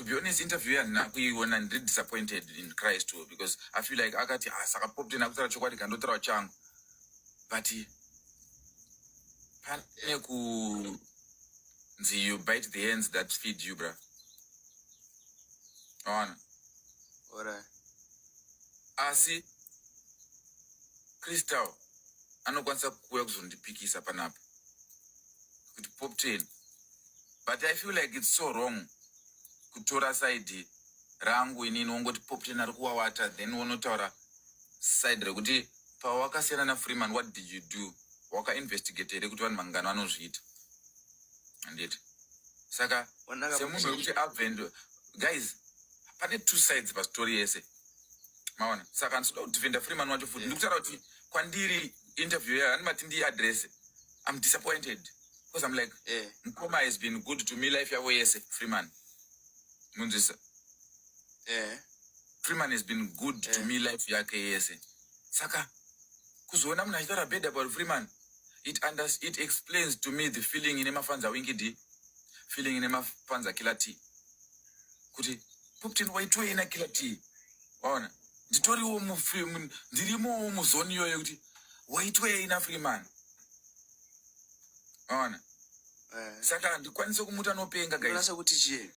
to be honest, interview yandakuiona ndiri disappointed in Christ too, because I feel like akati saka popti nakutaura chokwadi kandotaura changu, but pane kunzi you bite the hands that feed you, bruh. Ona. Alright. Asi Crystal anokwanisa kuuya kuzondipikisa panapa kuti pop 10, but I feel like it's so wrong kutora side rangu inini wongoti pop 10 ari kuwawata, then wonotaura side rekuti pawakasiyana na Freeman, what did you do? Waka investigate here kuti vanhu mangano anozviita anditi. Saka semunhu wekuti abvendo, guys, pane two sides pastory yese, maona. Saka ndinoda kudefenda Freeman wacho futi. Ndikutaura kuti kwandiri interview here handimati ndiaddress, I'm disappointed because I'm like, Mkoma has been good to me life yavo yese. Freeman munzisa, Freeman has been good to me life yake yese. Saka kuzoona munhu achitaura bad about Freeman, it explains to me the feeling ine mafanza wingi D, feeling ine mafanza killer T, kuti pop 10 waitwe ina killer T, waona. Nditoriwo ndirimo muzoni yoyo kuti waitwe ina Freeman, waona. Saka ndikwanise kumuta nopenga, guys. Unasa kuti chie